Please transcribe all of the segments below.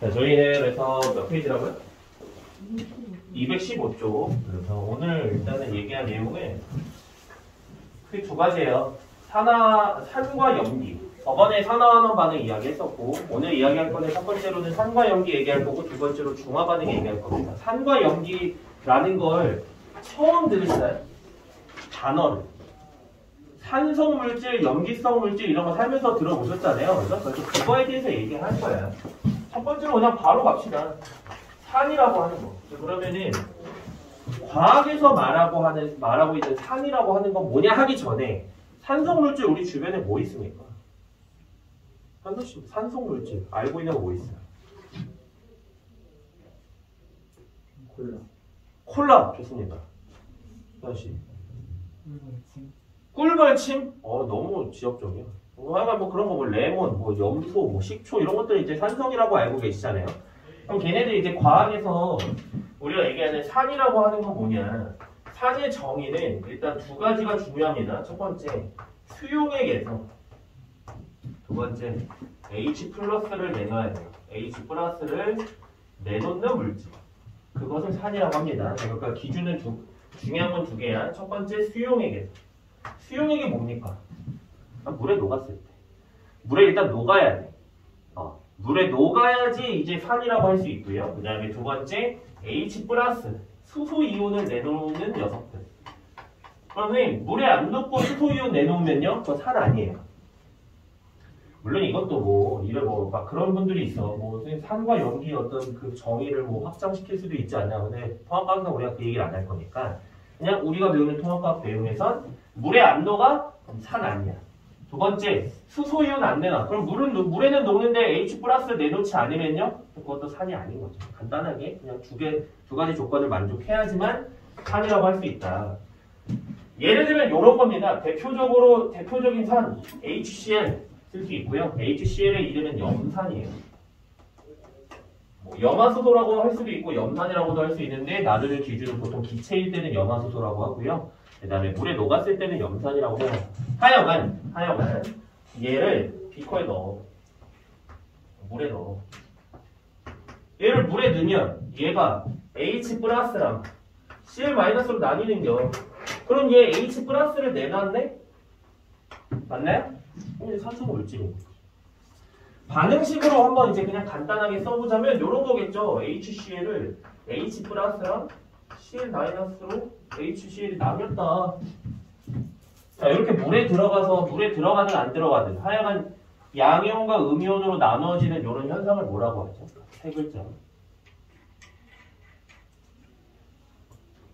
자, 저희는 그래서 몇 페이지라고요? 215쪽. 그래서 오늘 일단은 얘기할 내용은 크게 두 가지예요. 산과 염기. 저번에 산화환원 반응 이야기했었고, 오늘 이야기할 거는 첫 번째로는 산과 염기 얘기할 거고, 두 번째로 중화 반응 얘기할 겁니다. 산과 염기라는 걸 처음 들으시나요? 단어를. 산성 물질, 염기성 물질 이런 거 살면서 들어보셨잖아요. 그래서 그거에 대해서 얘기할 거예요. 첫 번째로 그냥 바로 갑시다. 산이라고 하는 거. 그러면은 과학에서 말하고 있는 산이라고 하는 건 뭐냐 하기 전에 산성 물질 우리 주변에 뭐 있습니까? 산성 물질 알고 있는 거 뭐 있어요? 콜라 좋습니다. 다시 꿀벌침? 너무 지역적이야. 하여간 뭐 그런 거 뭐 레몬, 뭐 염소, 뭐 식초 이런 것들 이제 산성이라고 알고 계시잖아요. 그럼 걔네들 이제 과학에서 우리가 얘기하는 산이라고 하는 건 뭐냐? 산의 정의는 일단 두 가지가 중요합니다. 첫 번째 수용액에서, 두 번째 H 플러스를 내놔야 돼요. H 플러스를 내놓는 물질. 그것을 산이라고 합니다. 그러니까 기준은 중요한 건 두 개야. 첫 번째 수용액에서. 수용액이 뭡니까? 물에 녹았을 때. 물에 일단 녹아야 돼. 물에 녹아야지 이제 산이라고 할 수 있고요. 그 다음에 두 번째 H 플러스 수소 이온을 내놓는 녀석들. 그러면 물에 안 녹고 수소 이온 내놓으면요, 그거 산 아니에요. 물론 이것도 막 그런 분들이 있어. 산과 염기 어떤 그 정의를 확장시킬 수도 있지 않냐. 근데 통합과학은 우리가 그 얘기를 안 할 거니까 그냥 우리가 배우는 통합과학 내용에선 물에 안 녹아? 그럼 산 아니야. 두 번째, 수소이온 안 내놔. 그럼 물에는 녹는데 H 플러스 내놓지 않으면요? 그것도 산이 아닌 거죠. 간단하게 그냥 두 가지 조건을 만족해야지만 산이라고 할 수 있다. 예를 들면 이런 겁니다. 대표적인 산, HCl 쓸 수 있고요. HCl의 이름은 염산이에요. 염화수소라고 할 수도 있고 염산이라고도 할 수 있는데 나누는 기준은 보통 기체일 때는 염화수소라고 하고요. 그 다음에 물에 녹았을 때는 염산이라고 해요. 하여간 얘를 비커에 넣어. 물에 넣어. 얘를 물에 넣으면 얘가 H 플러스랑 Cl 마이너스로 나뉘는겨. 그럼 얘 H 플러스를 내놨네? 맞나요? 이제 산소 물질이에요. 반응식으로 한번 이제 그냥 간단하게 써보자면 이런 거겠죠. HCl을 H 플러스랑 Cl 마이너스로 HCl이 나뉘었다. 자, 이렇게 물에 들어가든 안 들어가든 하여간 양이온과 음이온으로 나눠지는 이런 현상을 뭐라고 하죠? 세 글자.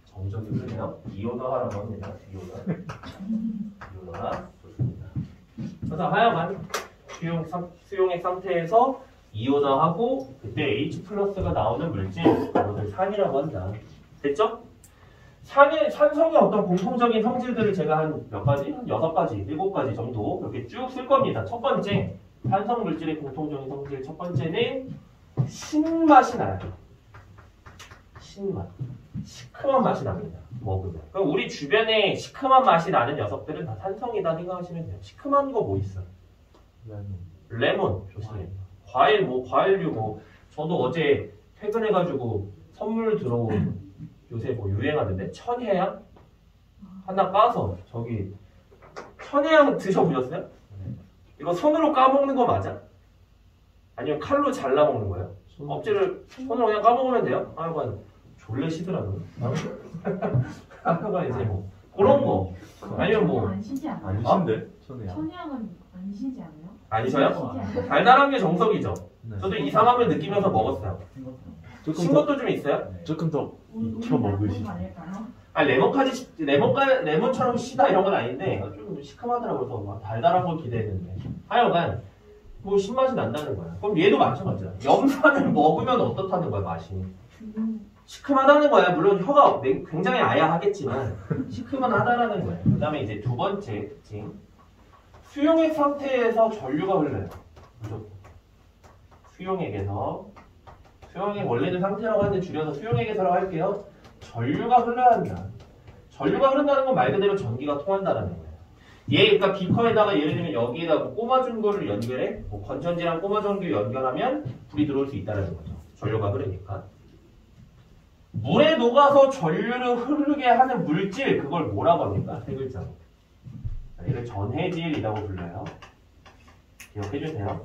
정적이 흐르네요. 이온화라고 합니다. 이온화. 좋습니다. 그래서 하여간 수용액 상태에서 이온화하고 그때 H 플러스가 나오는 물질, 그것을 산이라고 한다. 됐죠? 산성의 어떤 공통적인 성질들을 제가 한 몇 가지? 한 6가지, 7가지 정도 이렇게 쭉 쓸 겁니다. 첫 번째, 산성 물질의 공통적인 성질 첫 번째는 신맛이 나요. 신맛. 시큼한 맛이 납니다. 먹으면. 그럼 우리 주변에 시큼한 맛이 나는 녀석들은 다 산성이다 생각하시면 돼요. 시큼한 거 뭐 있어요? 레몬. 좋습니다. 과일류 저도 어제 퇴근해가지고 선물 들어온 요새 유행하는데 천혜향 하나 까서 천혜향 드셔보셨어요? 이거 손으로 까먹는 거 맞아? 아니면 칼로 잘라 먹는 거예요? 억지를 손으로 그냥 까먹으면 돼요? 하여간 졸래 시더라고요. 하여간 이제 그런 거 아니면 안 신지 않아요? 안 신데? 천혜향은 안 신지 않아요? 아니셔요? 달달한 게 정석이죠. 네. 저도 이상함을 느끼면서 먹었어요. 신 것도 좀 있어요? 조금 더 익혀 먹으시죠. 레몬처럼 시다 이런 건 아닌데 좀 시큼하더라고요. 그래서 달달한 걸 기대했는데 하여간 신맛이 난다는 거야. 그럼 얘도 마찬가지야. 염산을 먹으면 어떻다는 거야, 맛이. 시큼하다는 거야. 물론 혀가 굉장히 아야하겠지만 시큼은 하다라는 거야. 그 다음에 이제 두 번째 특징. 수용액 상태에서 전류가 흘러요. 무조건. 수용액 원래는 상태라고 하는데 줄여서 수용액에서라고 할게요. 전류가 흘러야 한다. 전류가 흐른다는 건 말 그대로 전기가 통한다는 거예요. 그러니까 비커에다가 예를 들면 여기에다 뭐 꼽아준 거를 연결해, 뭐 건천지랑 꼽아준 거 연결하면 불이 들어올 수 있다는 거죠. 전류가 흐르니까. 물에 녹아서 전류를 흐르게 하는 물질, 그걸 뭐라고 합니까? 세 글자로. 이걸 전해질이라고 불러요. 기억해 주세요.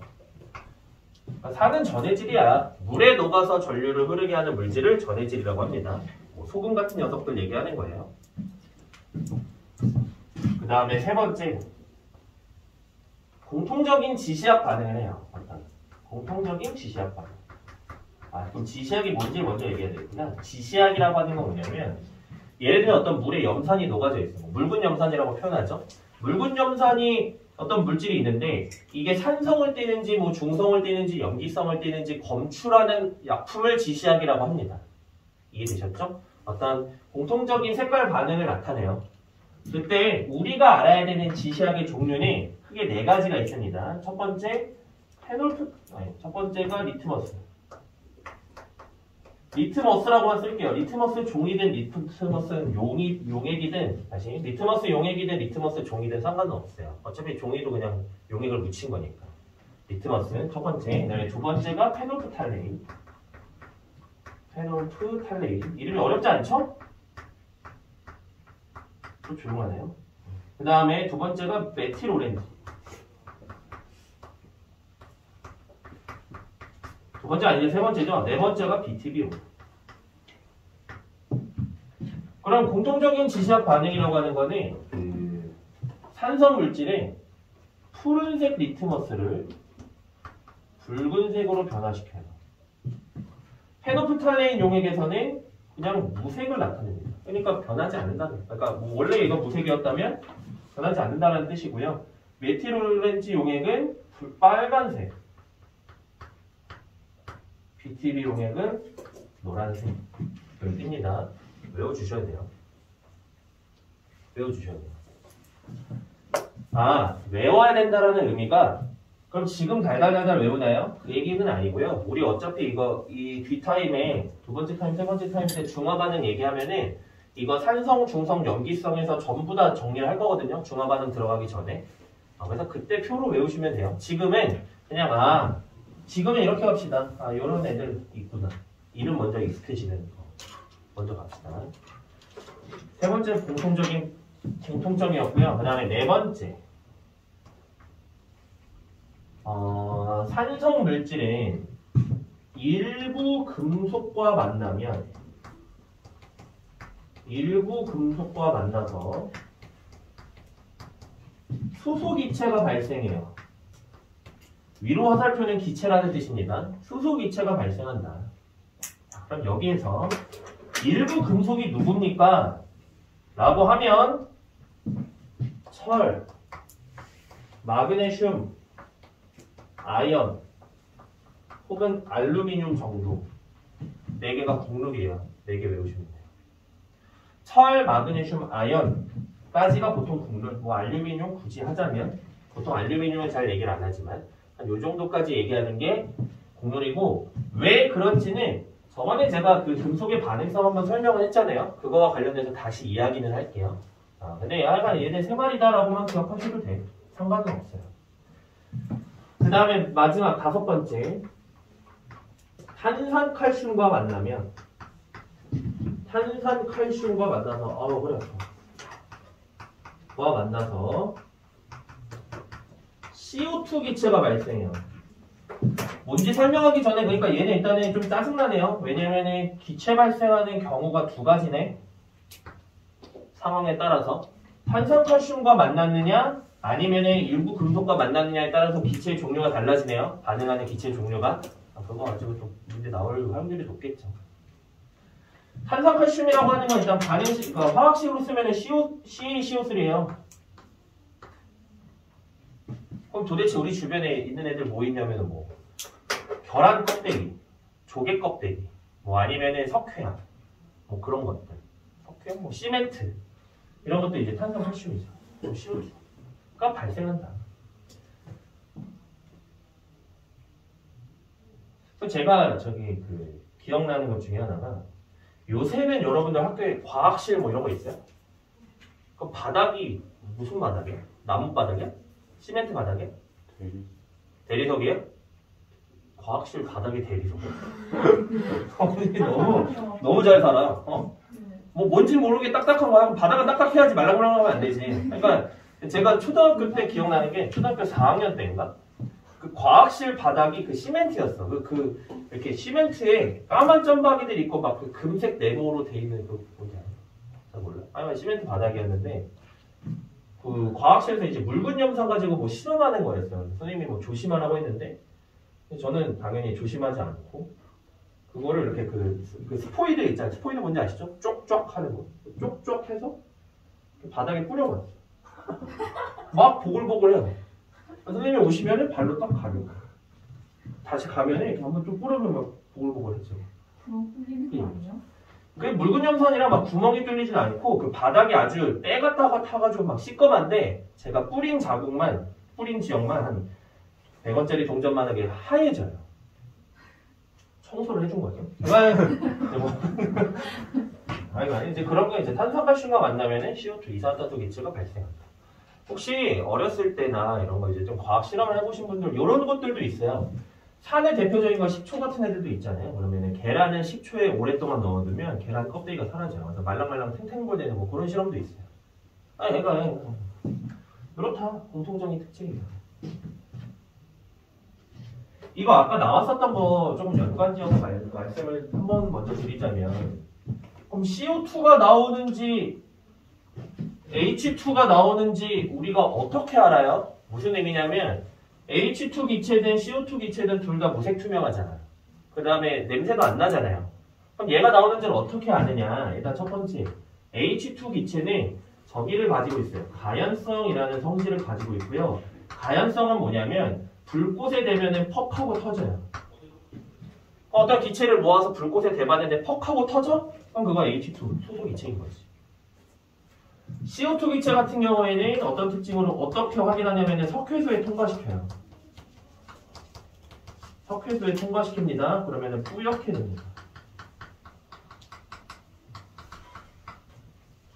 그러니까 산은 전해질이야. 물에 녹아서 전류를 흐르게 하는 물질을 전해질이라고 합니다. 뭐 소금 같은 녀석들 얘기하는 거예요. 그 다음에 세 번째, 공통적인 지시학 반응을 해요. 어떤 공통적인 지시학 반응. 그럼 지시학이 뭔지 먼저 얘기해야 되겠구나. 지시학이라고 하는 건 뭐냐면, 예를 들면 어떤 물에 염산이 녹아져 있어요. 묽은 염산이라고 표현하죠. 묽은 염산이 어떤 물질이 있는데, 이게 산성을 띠는지 뭐 중성을 띠는지 염기성을 띠는지 검출하는 약품을 지시학이라고 합니다. 이해되셨죠? 어떤 공통적인 색깔 반응을 나타내요. 그때 우리가 알아야 되는 지시학의 종류는 크게 네 가지가 있습니다. 첫 번째, 첫 번째가 리트머스. 리트머스라고만 쓸게요. 리트머스 종이든 리트머스 용액이든, 다시 리트머스 용액이든 리트머스 종이든 상관은 없어요. 어차피 종이도 그냥 용액을 묻힌 거니까. 리트머스는 첫 번째. 그다음에 두 번째가 페놀프탈레인. 페놀프탈레인. 이름이 어렵지 않죠? 또 조용하네요. 그 다음에 두 번째가 메틸오렌지. 두 번째 아니죠. 세 번째죠. 네 번째가 BTBO. 그럼 공통적인 지시학 반응이라고 하는 거는 산성 물질의 푸른색 리트머스를 붉은색으로 변화시켜요. 페노프탈레인 용액에서는 그냥 무색을 나타냅니다. 그러니까 변하지 않는다는. 그러니까 뭐 원래 이거 무색이었다면 변하지 않는다는 뜻이고요. 메틸오렌지 용액은 빨간색. BTB 용액은 노란색. 여기 띕니다. 외워주셔야 돼요. 외워주셔야 돼요. 외워야 된다라는 의미가 그럼 지금 달달달달 외우나요? 그 얘기는 아니고요. 우리 어차피 이 뒷타임에 두 번째 타임, 세 번째 타임 때 중화 반응 얘기하면은 이거 산성, 중성, 염기성에서 전부 다 정리를 할 거거든요. 중화 반응 들어가기 전에. 그래서 그때 표로 외우시면 돼요. 지금은 그냥 지금은 이렇게 합시다. 요런 애들 있구나. 이름 먼저 익숙해지는 거. 먼저 갑시다. 세 번째 공통점이었고요. 그 다음에 네 번째. 산성 물질은 일부 금속과 만나서 수소기체가 발생해요. 위로 화살표는 기체라는 뜻입니다. 수소기체가 발생한다. 그럼 여기에서 일부 금속이 누굽니까? 라고 하면 철, 마그네슘, 아연, 혹은 알루미늄 정도. 4개가 국룰이에요. 4개 외우시면 돼요. 철, 마그네슘, 아연까지가 보통 국룰. 뭐 알루미늄 굳이 하자면 보통 알루미늄은 잘 얘기를 안 하지만 한 요 정도까지 얘기하는 게 국룰이고, 왜 그런지는 저번에 제가 그 금속의 반응성 한번 설명을 했잖아요. 그거와 관련해서 다시 이야기는 할게요. 근데 약간 얘네 세 마리다라고만 기억하셔도 돼. 상관은 없어요. 그 다음에 마지막 다섯 번째. 탄산칼슘과 만나서 CO2 기체가 발생해요. 뭔지 설명하기 전에 그러니까 얘는 일단은 좀 짜증나네요. 왜냐면은 기체 발생하는 경우가 두 가지네. 상황에 따라서 탄산칼슘과 만났느냐 아니면은 일부 금속과 만났느냐에 따라서 기체의 종류가 달라지네요. 반응하는 기체의 종류가. 그거 가지고 좀 문제 나올 확률이 높겠죠. 탄산칼슘이라고 하는 건 일단 화학식으로 쓰면은 CaCO3예요. 그럼 도대체 우리 주변에 있는 애들 뭐 있냐면은 뭐 계란 껍데기, 조개 껍데기, 뭐 아니면은 석회암, 뭐 그런 것들, 석회암, 뭐 시멘트 이런 것도 이제 탄산칼슘이죠. CO가 발생한다. 제가 기억나는 것 중에 하나가 요새는 여러분들 학교에 과학실 뭐 이런 거 있어요? 그 바닥이 무슨 바닥이에요? 나무 바닥이야? 시멘트 바닥이야? 대리. 대리석이야? 과학실 바닥에 대리석이야? 너무 잘 살아. 어? 네. 뭐 뭔지 모르게 딱딱한 거야. 바닥은 딱딱해야지 말랑말랑하면 안 되지. 그러니까 제가 초등학교 때 기억나는 게 초등학교 4학년 때인가? 그 과학실 바닥이 그 시멘트였어. 이렇게 시멘트에 까만 점박이들 있고 막 그 금색 네모로 돼 있는 그 뭐냐? 잘 몰라. 아니면 시멘트 바닥이었는데 그 과학실에서 이제 묽은 염산 가지고 뭐 실험하는 거였어요. 선생님이 뭐 조심하라고 했는데 저는 당연히 조심하지 않고 그거를 이렇게 그 스포이드 있잖아요. 스포이드 뭔지 아시죠? 쪽쪽 하는 거. 쪽쪽 해서 바닥에 뿌려버렸어. 막 보글보글해요. 선생님이 오시면은 발로 딱 가려고. 다시 가면은 이렇게 한번 좀 뿌려보면 막 보글보글해져. 그거 뿌리는 거 아니에요? 그게 묽은 염산이라 막 구멍이 뚫리진 않고 그 바닥이 아주 때가 타가지고 막 시꺼먼데 제가 뿌린 지역만 한 100원짜리 동전만 하게 하얘져요. 청소를 해준 거죠. 아니 이제 그런 거 이제 탄산칼슘과 만나면은 CO2 이산화탄소 기체가 발생합니다. 혹시 어렸을 때나 이런 거 이제 좀 과학 실험을 해보신 분들 이런 것들도 있어요. 산의 대표적인 건 식초 같은 애들도 있잖아요. 그러면은 계란을 식초에 오랫동안 넣어두면 계란 껍데기가 사라져요. 그래서 말랑말랑 탱탱볼 되는 뭐 그런 실험도 있어요. 얘가 그렇다. 공통적인 특징이에요. 이거 아까 나왔었던 거 조금 연관지어서 말씀을 한번 먼저 드리자면 그럼 CO2가 나오는지 H2가 나오는지 우리가 어떻게 알아요? 무슨 의미냐면 H2 기체든 CO2 기체든 둘 다 무색투명하잖아. 그 다음에 냄새도 안 나잖아요. 그럼 얘가 나오는지를 어떻게 아느냐? 일단 첫 번째 H2 기체는 저기를 가지고 있어요. 가연성이라는 성질을 가지고 있고요. 가연성은 뭐냐면 불꽃에 대면은 퍽하고 터져요. 어떤 기체를 모아서 불꽃에 대봤는데 퍽하고 터져? 그럼 그거 H2 소속 기체인 거지. CO2 기체 같은 경우에는 어떤 특징으로 어떻게 확인하냐면 석회소에 통과시켜요. 석회소에 통과시킵니다. 그러면 뿌옇게 됩니다.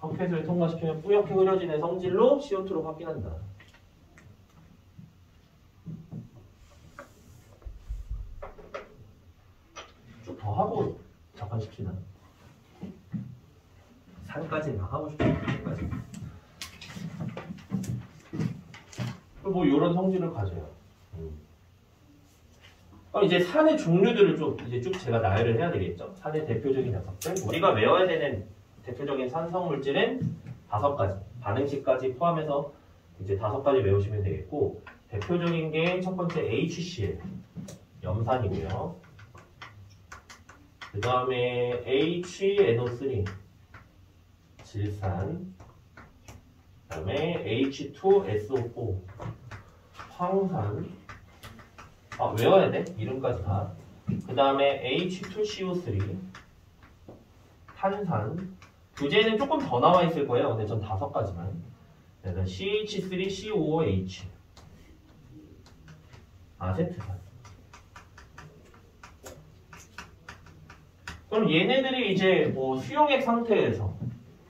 석회소에 통과시키면 뿌옇게 흐려지는 성질로 CO2로 확인한다. 쭉 더 하고 잠깐 쉽시다. 산까지는 하고 싶어요. 산까지. 뭐 이런 성질을 가져요. 그럼 이제 산의 종류들을 좀 이제 쭉 제가 나열을 해야 되겠죠. 산의 대표적인 녀석들. 우리가 외워야 되는 대표적인 산성 물질은 5가지. 반응식까지 포함해서 이제 5가지 외우시면 되겠고 대표적인 게 첫 번째 HCl 염산이고요. 그 다음에 HNO3 질산, 그 다음에 H2SO4 황산, 외워야 돼? 이름까지 다. 그 다음에 H2CO3 탄산, 교재에는 조금 더 나와 있을 거예요. 근데 전 5가지만. 그래서 CH3COOH 아세트산. 그럼 얘네들이 이제 뭐 수용액 상태에서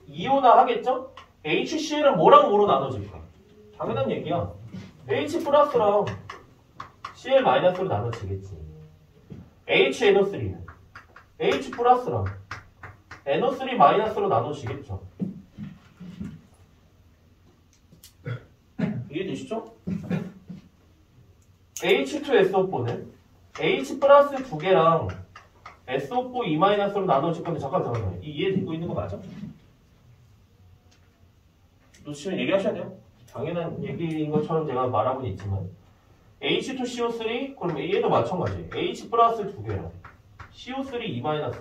이온화 하겠죠? HCl은 뭐랑 뭐로 나눠질까? 당연한 얘기야. H 플러스랑 Cl 마이너스로 나눠지겠지. HNO3는 H 플러스랑 NO3 마이너스로 나눠지겠죠. 이해되시죠? H2SO4는 H 플러스 2개랑 SO4 E-로 나눠질 건데 잠깐만요. 이해되고 있는 거 맞아? 놓치면 얘기하셔야 돼요. 당연한 얘기인 것처럼 제가 말하고는 있지만 H2CO3 그럼 얘도 마찬가지. H 플러스 2개랑 CO3 E- 하나.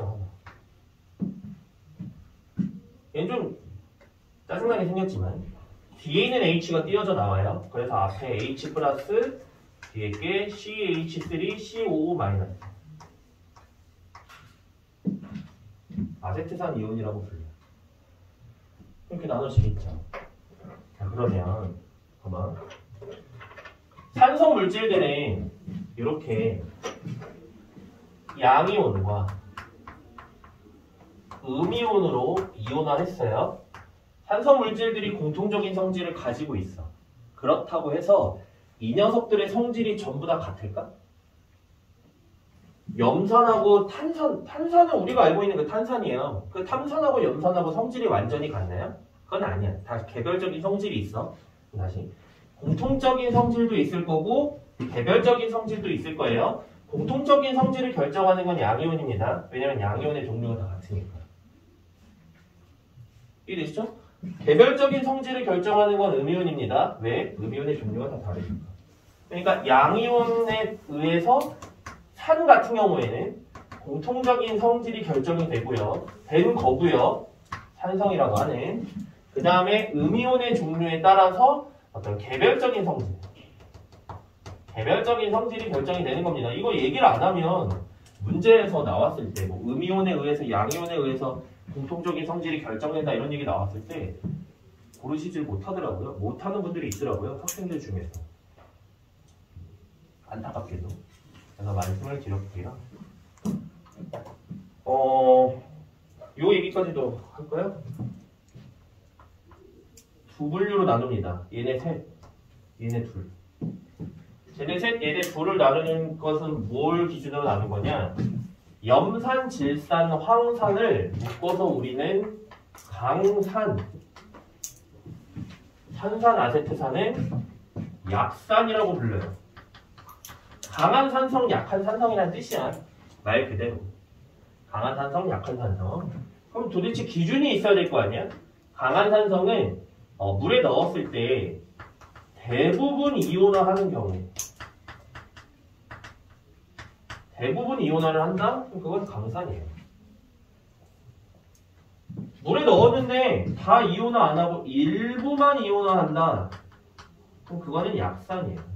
얘는 좀 짜증나게 생겼지만 뒤에 있는 H가 띄어져 나와요. 그래서 앞에 H 플러스 뒤에 게 CH3COO-. 아세트산 이온이라고 불려요. 이렇게 나눠지겠죠. 자, 그러면 봐봐. 산성 물질들은 이렇게 양이온과 음이온으로 이온화했어요. 산성 물질들이 공통적인 성질을 가지고 있어. 그렇다고 해서 이 녀석들의 성질이 전부 다 같을까? 염산하고 탄산은 우리가 알고 있는 그 탄산이에요. 그 탄산하고 염산하고 성질이 완전히 같나요? 그건 아니야. 다 개별적인 성질이 있어. 다시. 공통적인 성질도 있을 거고 개별적인 성질도 있을 거예요. 공통적인 성질을 결정하는 건 양이온입니다. 왜냐면 양이온의 종류가 다 같으니까. 이해되시죠? 개별적인 성질을 결정하는 건 음이온입니다. 왜? 음이온의 종류가 다 다르니까. 그러니까 양이온에 의해서 산 같은 경우에는 공통적인 성질이 결정이 되고요. 된 거고요. 산성이라고 하는. 그 다음에 음이온의 종류에 따라서 어떤 개별적인 성질이 결정이 되는 겁니다. 이거 얘기를 안 하면 문제에서 나왔을 때 뭐 음이온에 의해서 양이온에 의해서 공통적인 성질이 결정된다 이런 얘기 나왔을 때 고르시질 못하더라고요. 못하는 분들이 있더라고요. 학생들 중에서. 안타깝게도. 그래서 말씀을 드렸고요. 요 얘기까지도 할까요? 두 분류로 나눕니다. 얘네 셋, 얘네 둘. 얘네 셋, 얘네 둘을 나누는 것은 뭘 기준으로 나눈 거냐? 염산, 질산, 황산을 묶어서 우리는 강산, 산산, 아세트산은 약산이라고 불러요. 강한 산성, 약한 산성이라는 뜻이야. 말 그대로. 강한 산성, 약한 산성. 그럼 도대체 기준이 있어야 될 거 아니야? 강한 산성은 물에 넣었을 때 대부분 이온화하는 경우. 대부분 이온화를 한다? 그럼 그건 강산이에요. 물에 넣었는데 다 이온화 안 하고 일부만 이온화한다. 그럼 그거는 약산이에요.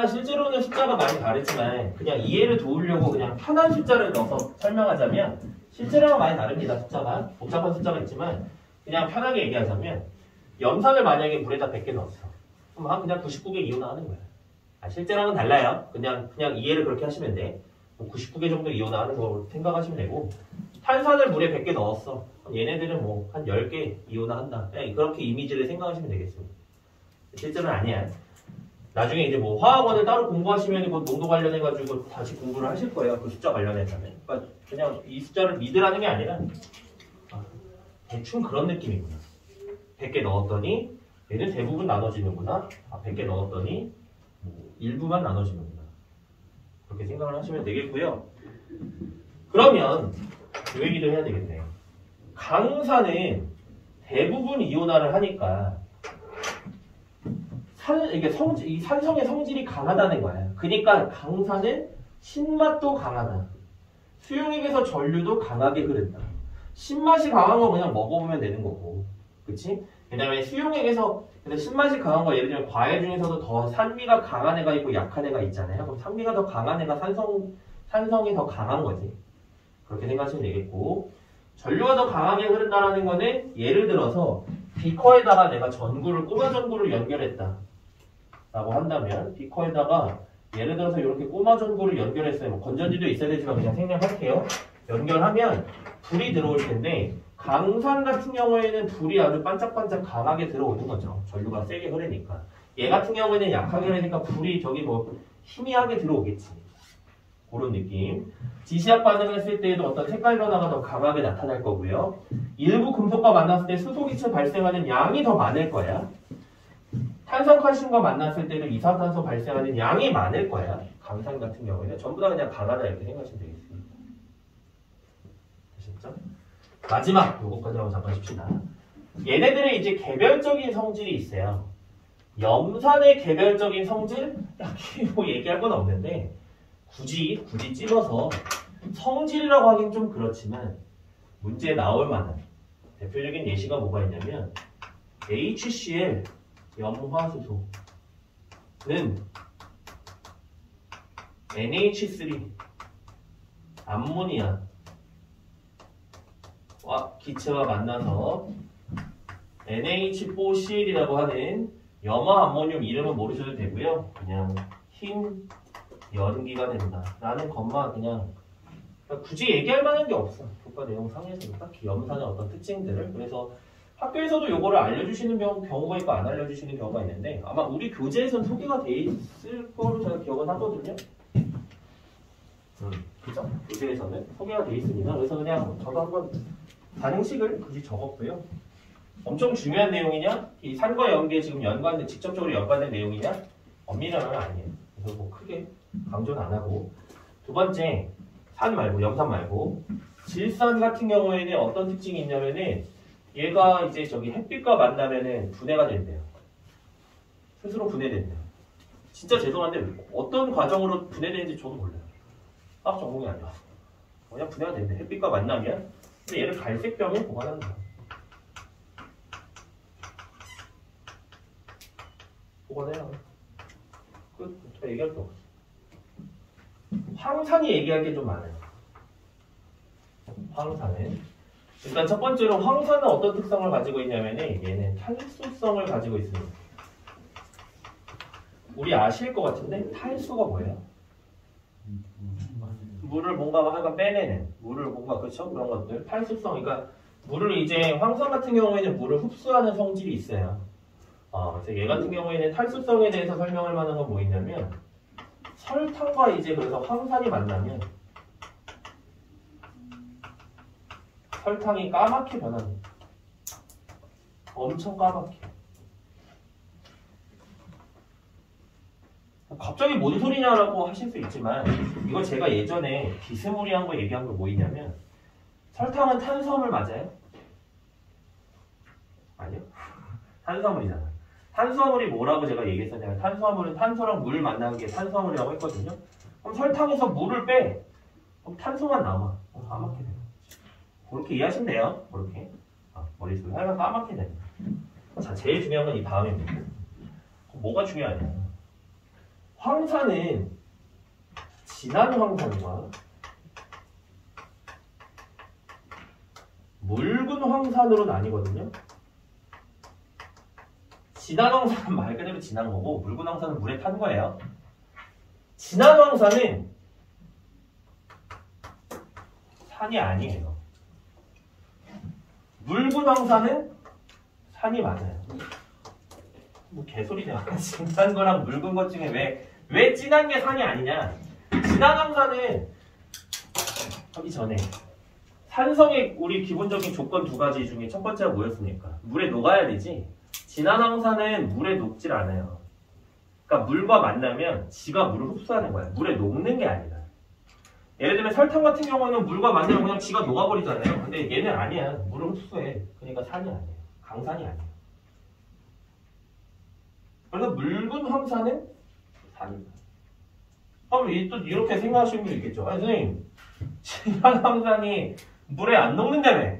실제로는 숫자가 많이 다르지만 그냥 이해를 도우려고 그냥 편한 숫자를 넣어서 설명하자면 실제로는 많이 다릅니다. 숫자가. 복잡한 숫자가 있지만 그냥 편하게 얘기하자면 염산을 만약에 물에다 100개 넣었어. 그럼 그냥 99개 이온화하는 거야. 실제랑은 달라요. 그냥 이해를 그렇게 하시면 돼. 99개 정도 이온화하는 거 생각하시면 되고 탄산을 물에 100개 넣었어. 그럼 얘네들은 뭐 한 10개 이온화한다. 그냥 그렇게 이미지를 생각하시면 되겠습니다. 실제로는 아니야. 나중에 이제 뭐 화학원을 따로 공부하시면 그 농도 관련해가지고 다시 공부를 하실 거예요. 그 숫자 관련해서는. 그러니까 그냥 이 숫자를 믿으라는 게 아니라 대충 그런 느낌이구나. 100개 넣었더니 얘는 대부분 나눠지는구나. 100개 넣었더니 일부만 나눠지는구나. 그렇게 생각을 하시면 되겠고요. 그러면 이 얘기도 해야 되겠네요. 강산은 대부분 이온화를 하니까 이게 이 산성의 성질이 강하다는 거예요. 그러니까 강산은 신맛도 강하다. 수용액에서 전류도 강하게 흐른다. 신맛이 강한 거 그냥 먹어보면 되는 거고. 그치? 왜냐면 수용액에서 신맛이 강한 거 예를 들면 과일 중에서도 더 산미가 강한 애가 있고 약한 애가 있잖아요. 그럼 산미가 더 강한 애가 산성이 더 강한 거지. 그렇게 생각하시면 되겠고. 전류가 더 강하게 흐른다는 거는 예를 들어서 비커에다가 내가 꼬마 전구를 연결했다. 라고 한다면 비커에다가 예를 들어서 이렇게 꼬마 전구를 연결했어요. 뭐 건전지도 있어야 되지만 그냥 생략할게요. 연결하면 불이 들어올 텐데 강산 같은 경우에는 불이 아주 반짝반짝 강하게 들어오는 거죠. 전류가 세게 흐르니까. 얘 같은 경우에는 약하게 흐르니까 불이 저기 뭐 희미하게 들어오겠지. 그런 느낌. 지시약 반응을 했을 때에도 어떤 색깔 변화가 더 강하게 나타날 거고요. 일부 금속과 만났을 때 수소기체 발생하는 양이 더 많을 거야. 탄산칼슘과 만났을 때는 이산탄소 발생하는 양이 많을 거야. 강산 같은 경우에는 전부 다 그냥 강하다 이렇게 생각하시면 되겠습니다. 아셨죠? 마지막 요거까지 하고 잠깐 쉽시다. 얘네들의 이제 개별적인 성질이 있어요. 염산의 개별적인 성질? 딱히 뭐 얘기할 건 없는데 굳이 찝어서 성질이라고 하긴 좀 그렇지만 문제에 나올 만한 대표적인 예시가 뭐가 있냐면 HCl 염화수소는 NH3 암모니아와 기체와 만나서 NH4Cl이라고 하는 염화 암모늄 이름은 모르셔도 되고요. 그냥 흰 연기가 된다 라는 것만 그냥 굳이 얘기할 만한 게 없어. 교과 내용 상에서도 딱히 염산의 어떤 특징들을. 그래서 학교에서도 요거를 알려주시는 경우가 있고 안 알려주시는 경우가 있는데 아마 우리 교재에서는 소개가 돼 있을 거로 제가 기억은 하거든요. 그죠? 교재에서는 소개가 돼 있습니다. 그래서 그냥 저도 한번 반응식을 굳이 적었고요. 엄청 중요한 내용이냐? 이 산과 연계에 지금 연관된, 직접적으로 연관된 내용이냐? 엄밀하면 아니에요. 그래서 뭐 크게 강조는 안 하고. 두 번째, 산 말고, 염산 말고. 질산 같은 경우에는 어떤 특징이 있냐면은 얘가 이제 저기 햇빛과 만나면은 분해가 된대요. 스스로 분해된대요. 진짜 죄송한데 어떤 과정으로 분해되는지 저도 몰라요. 딱 전공이 아니라서. 그냥 분해가 된대. 햇빛과 만나면. 근데 얘를 갈색병에 보관한다. 보관해요. 저 얘기할 게 없어. 황산이 얘기할 게 좀 많아요. 황산은. 일단 첫 번째로 황산은 어떤 특성을 가지고 있냐면은 얘는 탈수성을 가지고 있습니다. 우리 아실 것 같은데 탈수가 뭐예요? 물을 뭔가 하여간 빼내는, 물을 뭔가 그렇죠? 그런 것들. 탈수성. 그러니까 물을 이제 황산 같은 경우에는 물을 흡수하는 성질이 있어요. 그래서 얘 같은 경우에는 탈수성에 대해서 설명할 만한 건 뭐 있냐면 설탕과 이제 그래서 황산이 만나면 설탕이 까맣게 변합니다. 엄청 까맣게. 갑자기 뭔 소리냐라고 하실 수 있지만 이거 제가 예전에 비스무리한 거 얘기한 거 뭐있냐면 설탕은 탄수화물 맞아요? 아니요? 탄수화물이잖아. 탄수화물이 뭐라고 제가 얘기했었냐면 탄수화물은 탄소랑 물 만나는 게 탄수화물이라고 했거든요. 그럼 설탕에서 물을 빼. 그럼 탄소만 남아. 까맣게 돼요. 그렇게 이해하시면 돼요. 그렇게. 머릿속에 하여간 까맣게 됩니다. 자, 제일 중요한 건 이 다음입니다. 뭐가 중요하냐. 황산은 진한 황산과 묽은 황산으로 나뉘거든요. 진한 황산은 말 그대로 진한 거고 묽은 황산은 물에 탄 거예요. 진한 황산은 산이 아니에요. 묽은 황산은 산이 맞아요. 뭐 개소리냐. 진한 거랑 묽은 것 중에 왜 진한 게 산이 아니냐. 진한 황산은 하기 전에 산성의 우리 기본적인 조건 두 가지 중에 첫 번째가 뭐였습니까? 물에 녹아야 되지. 진한 황산은 물에 녹질 않아요. 그러니까 물과 만나면 지가 물을 흡수하는 거야. 물에 녹는 게 아니다. 예를 들면 설탕 같은 경우는 물과 만나면 그냥 지가 녹아버리잖아요. 근데 얘는 아니야. 물을 흡수해. 그러니까 산이 아니에요. 강산이 아니에요. 그래서 묽은 황산은 산이다. 그럼 또 이렇게 생각하시는 분이 있겠죠. 아니 선생님, 진한 황산이 물에 안 녹는다며.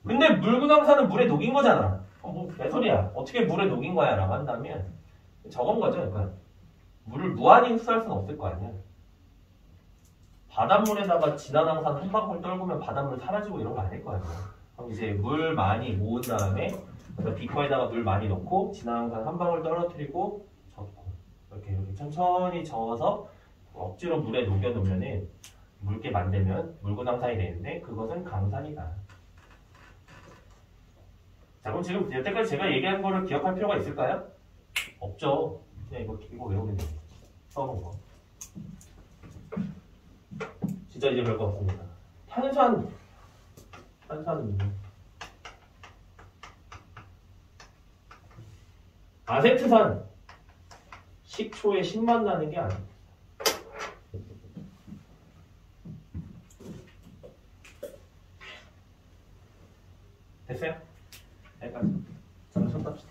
근데 묽은 황산은 물에 녹인 거잖아. 뭐 개소리야. 어떻게 물에 녹인 거야? 라고 한다면 저건 거죠. 그러니까 물을 무한히 흡수할 수는 없을 거 아니야. 바닷물에다가 진한 황산 한 방울 떨구면 바닷물 사라지고 이런 거 아닐 거 아니야. 그럼 이제 물 많이 모은 다음에 비커에다가 물 많이 넣고 진한 황산 한 방울 떨어뜨리고 젓고 이렇게 천천히 저어서 억지로 물에 녹여놓으면은 묽게 만들면 묽은 황산이 되는데 그것은 강산이다. 자, 그럼 지금 여태까지 제가 얘기한 거를 기억할 필요가 있을까요? 없죠. 그냥 이거 외우면 돼요. 써놓은 거. 진짜 이제 별거 없습니다. 탄산은 아세트산 식초에 신맛 나는 게 아닙니다. 됐어요? 여기까지. 잠깐 손 탑시다.